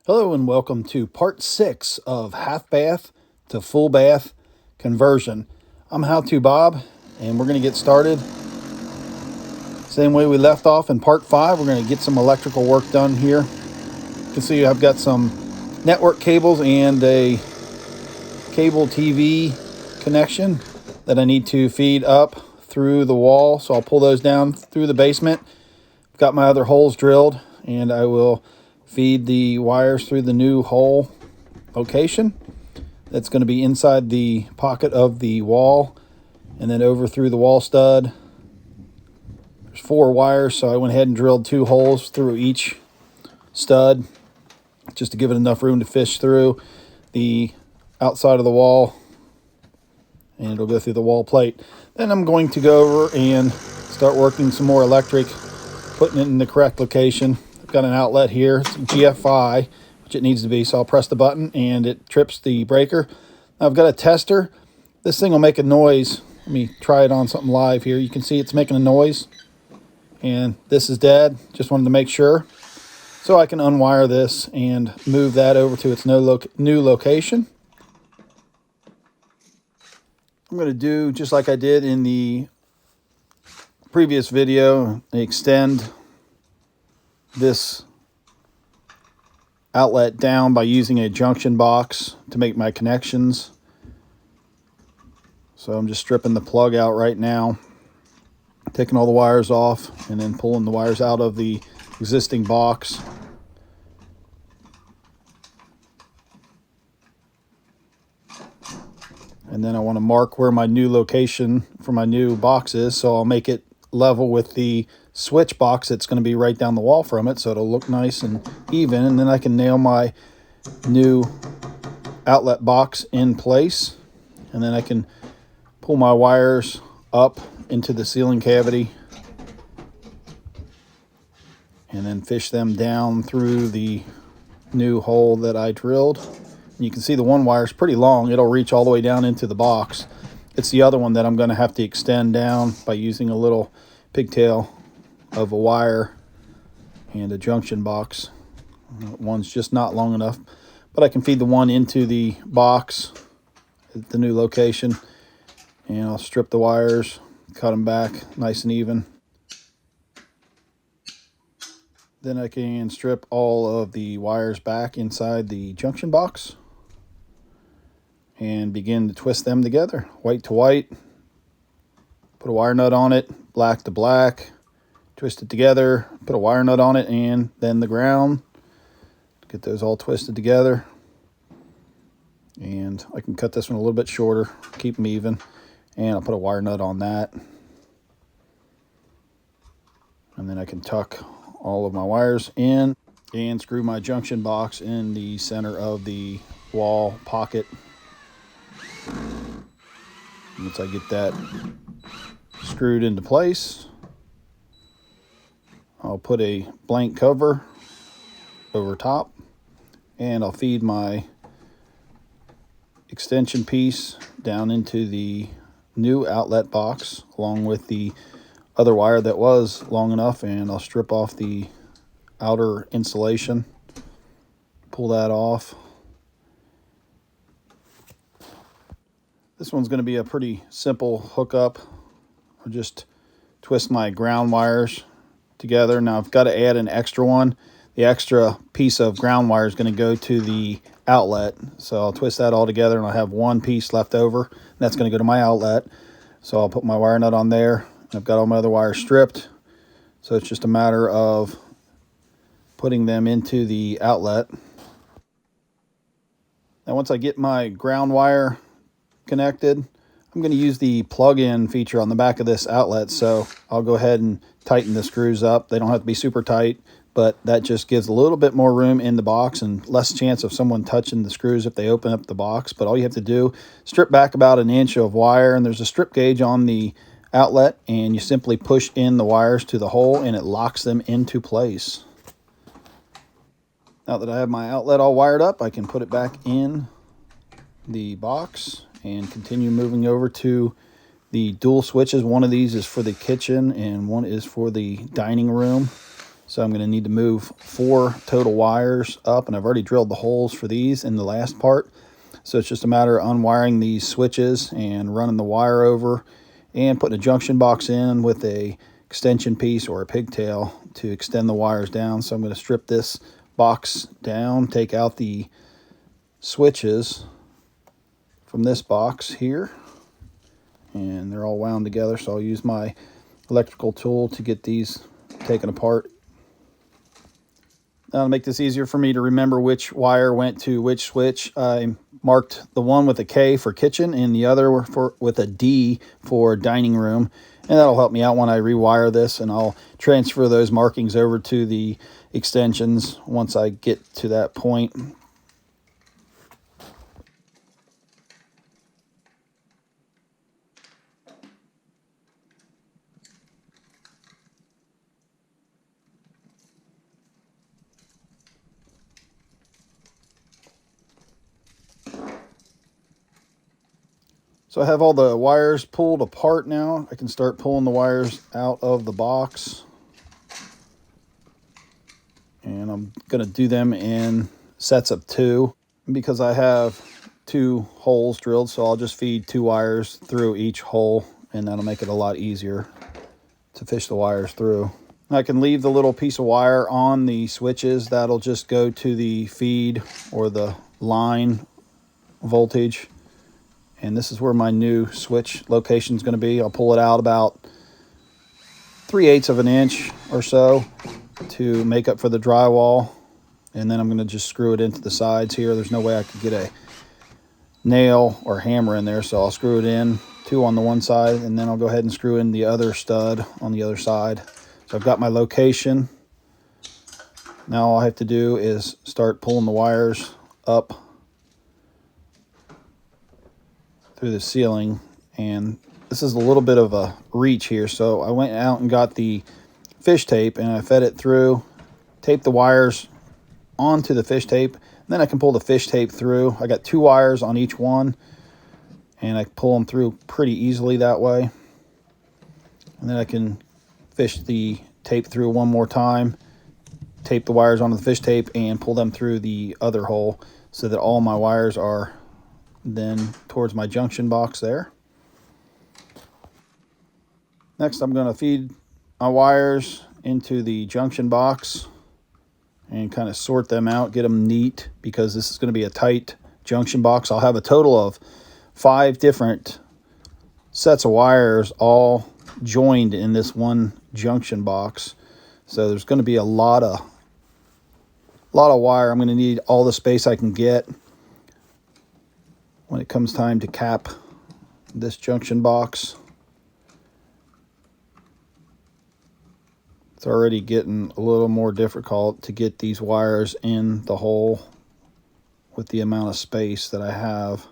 Hello and welcome to part 6 of half bath to full bath conversion. I'm How To Bob, and we're going to get started same way we left off in part 5. We're going to get some electrical work done here. You can see I've got some network cables and a cable TV connection that I need to feed up through the wall, so I'll pull those down through the basement. I've got my other holes drilled, and I will feed the wires through the new hole location that's going to be inside the pocket of the wall and then over through the wall stud. There's 4 wires, so I went ahead and drilled 2 holes through each stud just to give it enough room to fish through the outside of the wall, and it'll go through the wall plate. Then I'm going to go over and start working some more electric, putting it in the correct location. Got an outlet here, it's GFI, which it needs to be, so I'll press the button and it trips the breaker. Now I've got a tester. This thing will make a noise. Let me try it on something live here. You can see it's making a noise, and this is dead. Just wanted to make sure. So I can unwire this and move that over to its new location. I'm going to do just like I did in the previous video, extend this outlet down by using a junction box to make my connections. So I'm just stripping the plug out right now, taking all the wires off, and then pulling the wires out of the existing box. And then I want to mark where my new location for my new box is, so I'll make it level with the switch box that's going to be right down the wall from it, so it'll look nice and even, and then I can nail my new outlet box in place, and then I can pull my wires up into the ceiling cavity and then fish them down through the new hole that I drilled. And you can see the one wire is pretty long. It'll reach all the way down into the box. It's the other one that I'm going to have to extend down by using a little pigtail of a wire and a junction box. One's just not long enough, but I can feed the one into the box at the new location, and I'll strip the wires, cut them back nice and even. Then I can strip all of the wires back inside the junction box and begin to twist them together, white to white. Put a wire nut on it, black to black, twist it together, put a wire nut on it, and then the ground. Get those all twisted together. And I can cut this one a little bit shorter, keep them even, and I'll put a wire nut on that. And then I can tuck all of my wires in and screw my junction box in the center of the wall pocket. Once I get that screwed into place, I'll put a blank cover over top, and I'll feed my extension piece down into the new outlet box along with the other wire that was long enough, and I'll strip off the outer insulation, pull that off. This one's going to be a pretty simple hookup. I'll just twist my ground wires together. Now I've got to add an extra one. The extra piece of ground wire is going to go to the outlet, so I'll twist that all together, and I'll have one piece left over, and that's going to go to my outlet. So I'll put my wire nut on there. I've got all my other wires stripped, so it's just a matter of putting them into the outlet. Now once I get my ground wire connected, I'm going to use the plug-in feature on the back of this outlet, so I'll go ahead and tighten the screws up. They don't have to be super tight, but that just gives a little bit more room in the box and less chance of someone touching the screws if they open up the box. But all you have to do, strip back about 1 inch of wire, and there's a strip gauge on the outlet, and you simply push in the wires to the hole and it locks them into place. Now that I have my outlet all wired up, I can put it back in the box and continue moving over to the dual switches. One of these is for the kitchen and one is for the dining room. So I'm going to need to move 4 total wires up, and I've already drilled the holes for these in the last part. So it's just a matter of unwiring these switches and running the wire over and putting a junction box in with a extension piece or a pigtail to extend the wires down. So I'm going to strip this box down, take out the switches from this box here, and they're all wound together. So I'll use my electrical tool to get these taken apart. Now, to make this easier for me to remember which wire went to which switch, I marked the one with a K for kitchen and the other with a D for dining room. And that'll help me out when I rewire this, and I'll transfer those markings over to the extensions once I get to that point. So I have all the wires pulled apart now. I can start pulling the wires out of the box. And I'm going to do them in sets of 2 because I have 2 holes drilled. So I'll just feed 2 wires through each hole, and that'll make it a lot easier to fish the wires through. I can leave the little piece of wire on the switches. That'll just go to the feed or the line voltage. And this is where my new switch location is going to be. I'll pull it out about 3/8 of an inch or so to make up for the drywall. And then I'm going to just screw it into the sides here. There's no way I could get a nail or hammer in there, so I'll screw it in, 2 on the one side, and then I'll go ahead and screw in the other stud on the other side. So I've got my location. Now all I have to do is start pulling the wires up through the ceiling, and this is a little bit of a reach here, so I went out and got the fish tape and I fed it through, taped the wires onto the fish tape, and then I can pull the fish tape through. I got 2 wires on each one, and I pull them through pretty easily that way. And then I can fish the tape through one more time, tape the wires onto the fish tape, and pull them through the other hole so that all my wires are then towards my junction box there. Next, I'm going to feed my wires into the junction box and kind of sort them out, get them neat, because this is going to be a tight junction box. I'll have a total of 5 different sets of wires all joined in this one junction box. So there's going to be a lot of wire. I'm going to need all the space I can get when it comes time to cap this junction box. It's already getting a little more difficult to get these wires in the hole with the amount of space that I have.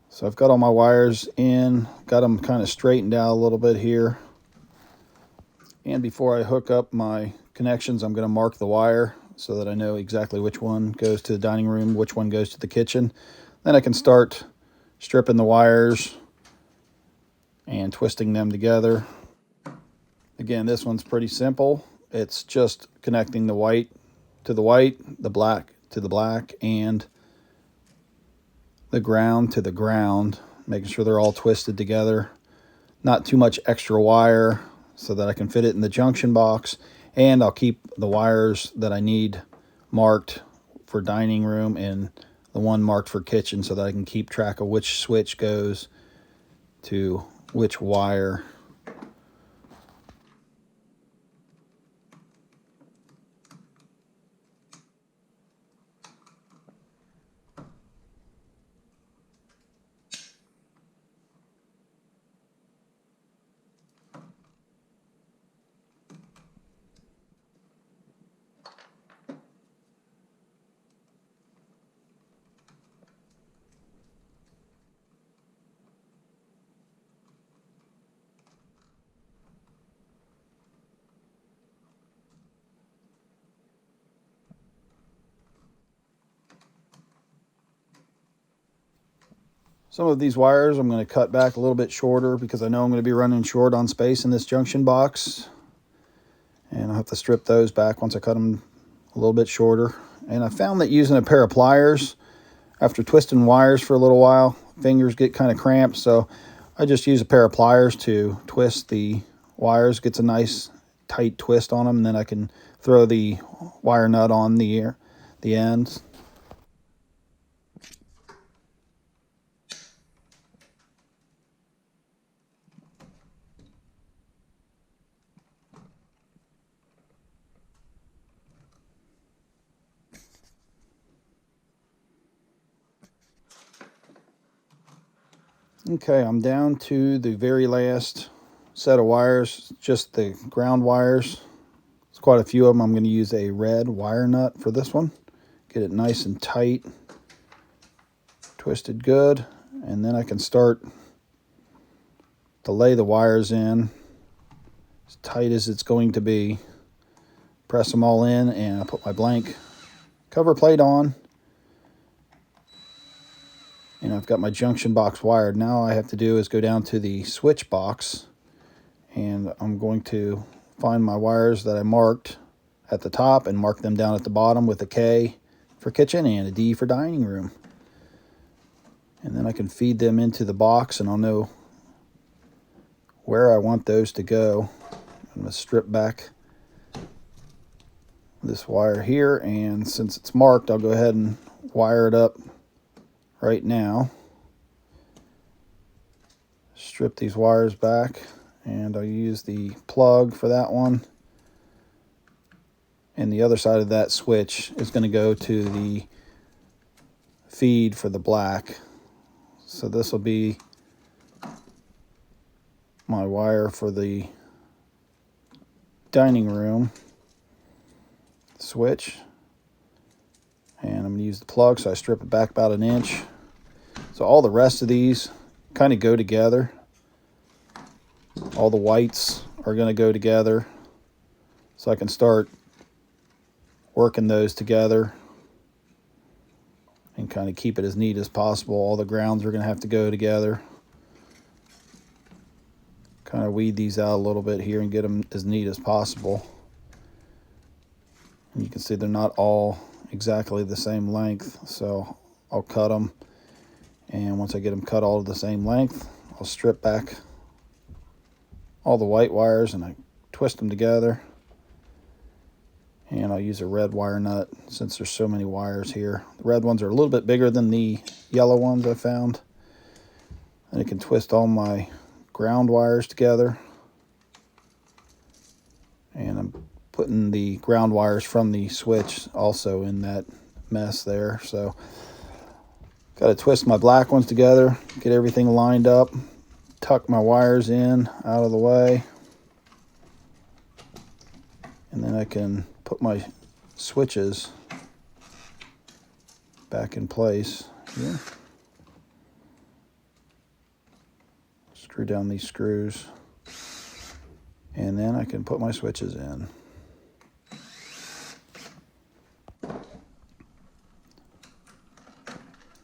So I've got all my wires in, got them kind of straightened out a little bit here. And before I hook up my connections, I'm going to mark the wire so that I know exactly which one goes to the dining room, which one goes to the kitchen. Then I can start stripping the wires and twisting them together. Again, this one's pretty simple. It's just connecting the white to the white, the black to the black, and the ground to the ground, making sure they're all twisted together. Not too much extra wire so that I can fit it in the junction box, and I'll keep the wires that I need marked for dining room and the one marked for kitchen so that I can keep track of which switch goes to which wire. Some of these wires I'm going to cut back a little bit shorter because I know I'm going to be running short on space in this junction box. And I'll to strip those back once I cut them a little bit shorter. And I found that using a pair of pliers, after twisting wires for a little while, fingers get kind of cramped, so I just use a pair of pliers to twist the wires. Gets a nice tight twist on them, and then I can throw the wire nut on the ends. Okay, I'm down to the very last set of wires, just the ground wires. There's quite a few of them. I'm going to use a red wire nut for this one. Get it nice and tight, twisted good, and then I can start to lay the wires in as tight as it's going to be. Press them all in, and I put my blank cover plate on. And I've got my junction box wired. Now all I have to do is go down to the switch box, and I'm going to find my wires that I marked at the top and mark them down at the bottom with a K for kitchen and a D for dining room. And then I can feed them into the box, and I'll know where I want those to go. I'm going to strip back this wire here, and since it's marked, I'll go ahead and wire it up right now. Strip these wires back, and I'll use the plug for that one. And the other side of that switch is going to go to the feed for the black. So this will be my wire for the dining room switch. And I'm going to use the plug, so I strip it back about 1 inch. So all the rest of these kind of go together. All the whites are going to go together. So I can start working those together and kind of keep it as neat as possible. All the grounds are going to have to go together. Kind of weed these out a little bit here and get them as neat as possible. And you can see they're not all exactly the same length, so I'll cut them, and once I get them cut all to the same length, I'll strip back all the white wires and I twist them together, and I'll use a red wire nut since there's so many wires here. The red ones are a little bit bigger than the yellow ones I found, and I can twist all my ground wires together, and I'm putting the ground wires from the switch also in that mess there. So got to twist my black ones together, get everything lined up, tuck my wires in out of the way, and then I can put my switches back in place here. Screw down these screws, and then I can put my switches in.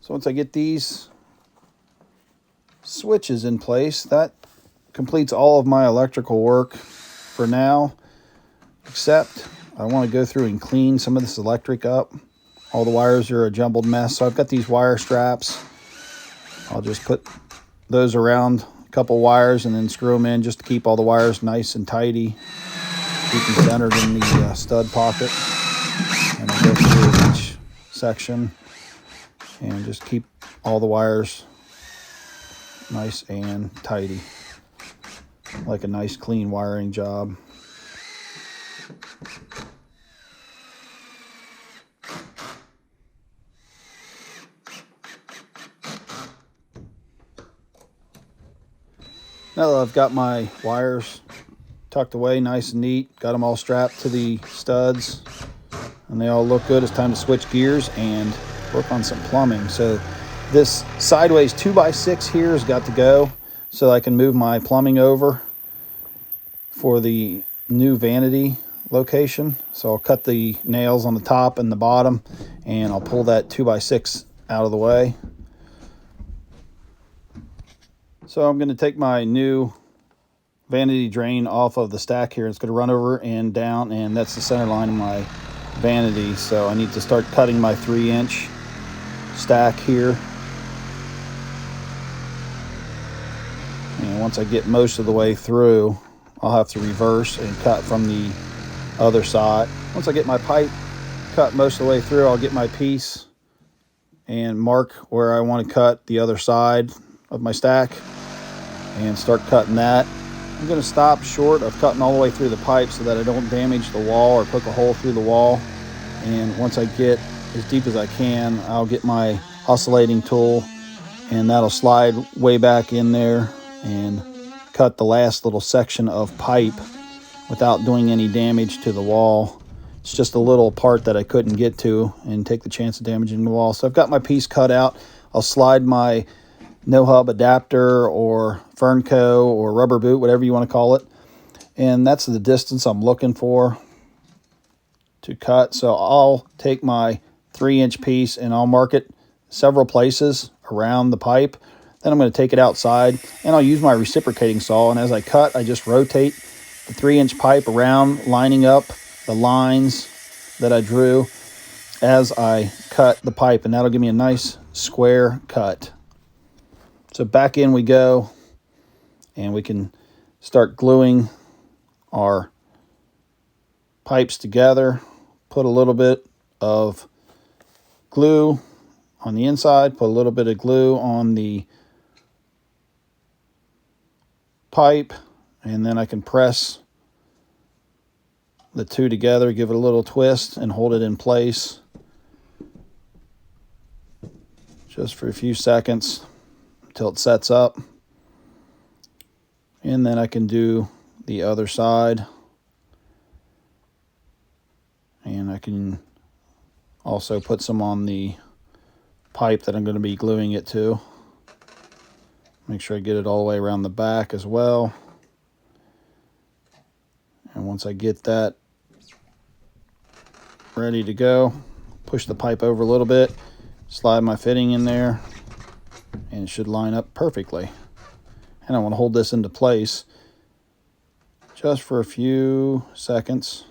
So once I get these switches in place, that completes all of my electrical work for now, except I want to go through and clean some of this electric up. All the wires are a jumbled mess, so I've got these wire straps. I'll just put those around a couple wires and then screw them in just to keep all the wires nice and tidy, keep them centered in the stud pocket. And I'll go through each section and just keep all the wires nice and tidy, like a nice clean wiring job. Now that I've got my wires tucked away nice and neat, got them all strapped to the studs, and they all look good, it's time to switch gears and work on some plumbing. So this sideways 2x6 here has got to go so I can move my plumbing over for the new vanity location. So I'll cut the nails on the top and the bottom, and I'll pull that 2x6 out of the way. So I'm going to take my new vanity drain off of the stack here. It's going to run over and down, and that's the center line of my vanity. So I need to start cutting my 3-inch stack here. And once I get most of the way through, I'll have to reverse and cut from the other side. Once I get my pipe cut most of the way through, I'll get my piece and mark where I want to cut the other side of my stack and start cutting that. I'm going to stop short of cutting all the way through the pipe so that I don't damage the wall or poke a hole through the wall. And once I get as deep as I can, I'll get my oscillating tool, and that'll slide way back in there and cut the last little section of pipe without doing any damage to the wall. It's just a little part that I couldn't get to and take the chance of damaging the wall. So I've got my piece cut out. I'll slide my no-hub adapter or Fernco or rubber boot, whatever you want to call it. And that's the distance I'm looking for to cut. So I'll take my 3-inch piece and I'll mark it several places around the pipe. Then I'm going to take it outside and I'll use my reciprocating saw. And as I cut, I just rotate the 3-inch pipe around, lining up the lines that I drew as I cut the pipe. And that'll give me a nice square cut. So back in we go, and we can start gluing our pipes together. Put a little bit of glue on the inside, put a little bit of glue on the pipe, and then I can press the two together, give it a little twist, and hold it in place just for a few seconds until it sets up. And then I can do the other side. And I can also put some on the pipe that I'm going to be gluing it to. Make sure I get it all the way around the back as well. And once I get that ready to go, push the pipe over a little bit, slide my fitting in there, and it should line up perfectly. And I want to hold this into place just for a few seconds.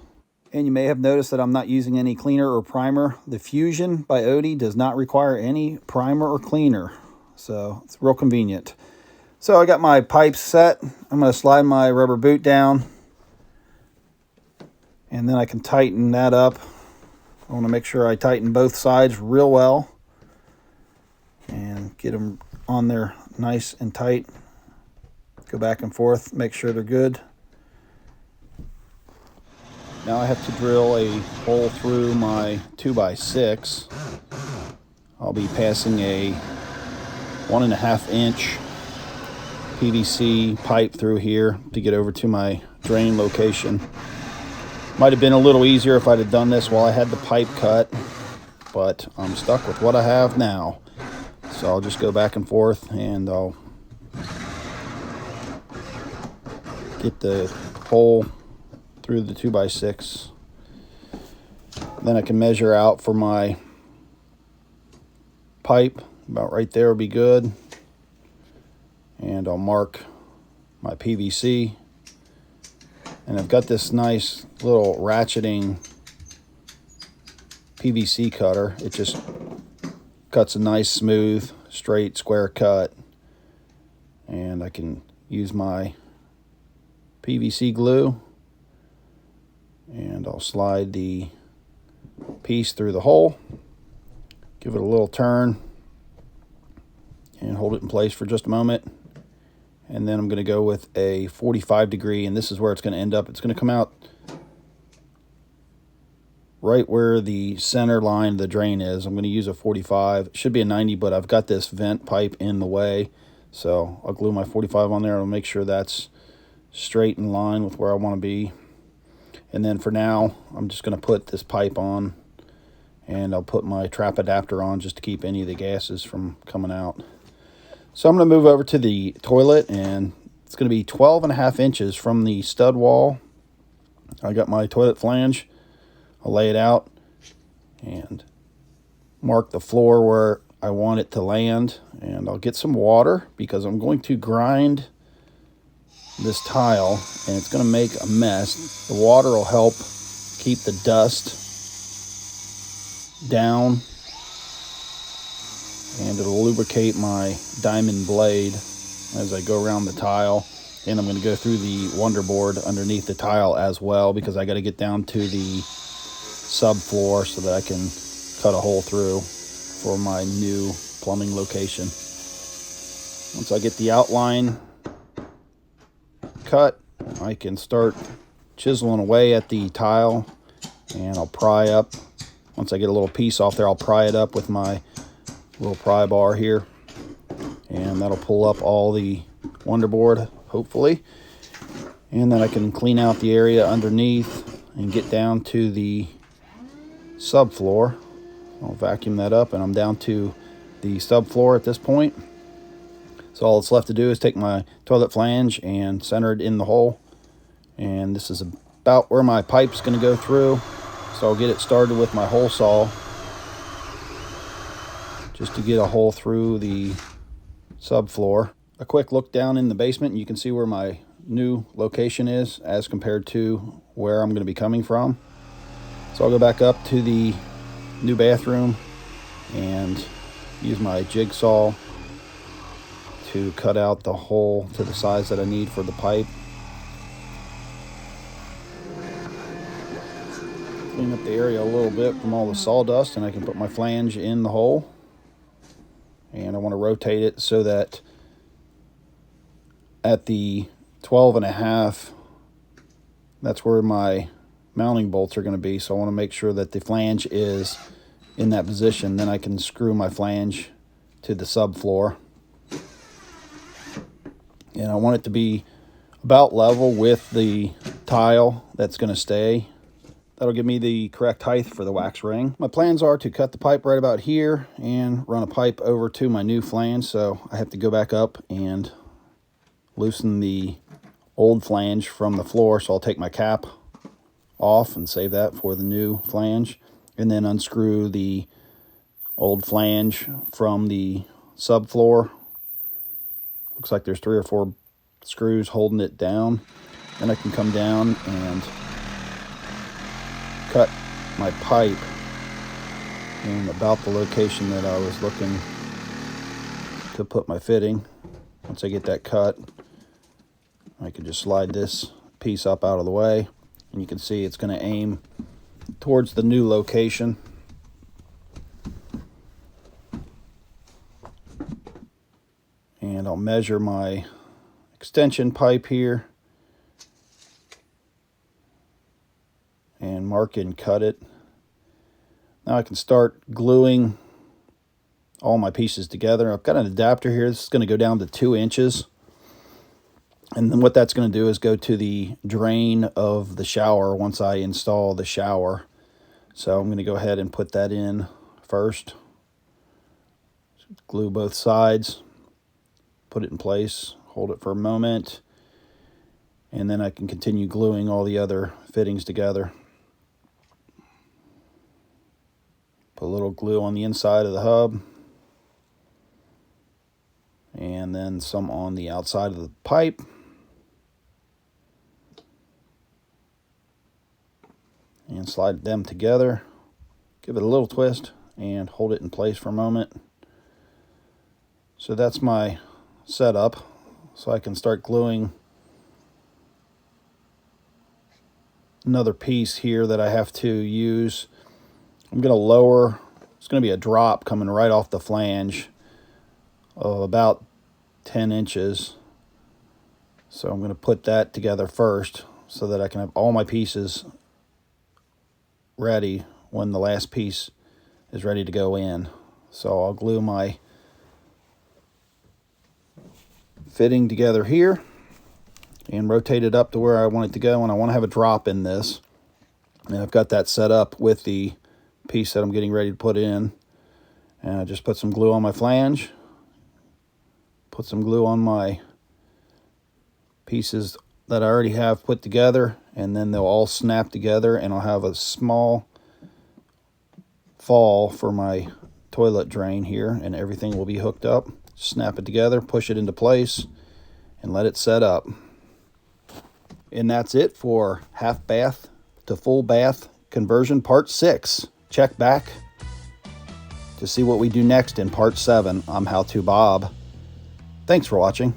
And you may have noticed that I'm not using any cleaner or primer. The Fusion by Odie does not require any primer or cleaner, so it's real convenient. So I got my pipes set. I'm going to slide my rubber boot down, and then I can tighten that up. I want to make sure I tighten both sides real well and get them on there nice and tight. Go back and forth, make sure they're good. Now I have to drill a hole through my 2x6. I'll be passing a 1.5 inch PVC pipe through here to get over to my drain location. Might have been a little easier if I'd have done this while I had the pipe cut, but I'm stuck with what I have now. So I'll just go back and forth, and I'll get the hole through the 2x6. Then I can measure out for my pipe. About right there will be good. And I'll mark my PVC. And I've got this nice little ratcheting PVC cutter. It just cuts a nice, smooth, straight, square cut. And I can use my PVC glue, and I'll slide the piece through the hole, give it a little turn, and hold it in place for just a moment. And then I'm going to go with a 45 degree, and this is where it's going to end up. It's going to come out right where the center line of the drain is. I'm going to use a 45. It should be a 90, but I've got this vent pipe in the way, so I'll glue my 45 on there. I'll make sure that's straight in line with where I want to be. And then for now, I'm just going to put this pipe on, and I'll put my trap adapter on just to keep any of the gases from coming out. So I'm going to move over to the toilet, and it's going to be 12.5 inches from the stud wall. I got my toilet flange. I'll lay it out and mark the floor where I want it to land. And I'll get some water because I'm going to grind this tile, and it's going to make a mess. The water will help keep the dust down, and it'll lubricate my diamond blade as I go around the tile. And I'm going to go through the wonder board underneath the tile as well, because I got to get down to the subfloor so that I can cut a hole through for my new plumbing location. Once I get the outline cut, I can start chiseling away at the tile, and I'll pry up. Once I get a little piece off there, I'll pry it up with my little pry bar here, and that'll pull up all the wonder board, hopefully. And then I can clean out the area underneath and get down to the subfloor. I'll vacuum that up, and I'm down to the subfloor at this point. So all that's left to do is take my toilet flange and center it in the hole. And this is about where my pipe's going to go through. So I'll get it started with my hole saw, just to get a hole through the subfloor. A quick look down in the basement, and you can see where my new location is as compared to where I'm going to be coming from. So I'll go back up to the new bathroom and use my jigsaw to cut out the hole to the size that I need for the pipe. Clean up the area a little bit from all the sawdust, and I can put my flange in the hole. And I want to rotate it so that at the 12.5, that's where my mounting bolts are going to be. So I want to make sure that the flange is in that position. Then I can screw my flange to the subfloor. And I want it to be about level with the tile that's going to stay. That'll give me the correct height for the wax ring. My plans are to cut the pipe right about here and run a pipe over to my new flange. So I have to go back up and loosen the old flange from the floor. So I'll take my cap off and save that for the new flange, and then unscrew the old flange from the subfloor. Looks like there's 3 or 4 screws holding it down. Then I can come down and cut my pipe in about the location that I was looking to put my fitting. Once I get that cut, I can just slide this piece up out of the way, and you can see it's going to aim towards the new location. And I'll measure my extension pipe here and mark and cut it. Now I can start gluing all my pieces together. I've got an adapter here. This is going to go down to 2 inches. And then what that's going to do is go to the drain of the shower once I install the shower. So I'm going to go ahead and put that in first. Glue both sides. Put it in place. Hold it for a moment. And then I can continue gluing all the other fittings together. Put a little glue on the inside of the hub, and then some on the outside of the pipe. And slide them together. Give it a little twist and hold it in place for a moment. So that's my setup. So I can start gluing another piece here that I have to use. I'm going to lower, it's going to be a drop coming right off the flange of about 10 inches. So I'm going to put that together first so that I can have all my pieces ready when the last piece is ready to go in. So I'll glue my fitting together here and rotate it up to where I want it to go, and I want to have a drop in this. And I've got that set up with the piece that I'm getting ready to put in. And I just put some glue on my flange, put some glue on my pieces that I already have put together, and then they'll all snap together, and I'll have a small fall for my toilet drain here, and everything will be hooked up. Snap it together, push it into place, and let it set up. And that's it for half bath to full bath conversion part 6. Check back to see what we do next in part 7. I'm How To Bob. Thanks for watching.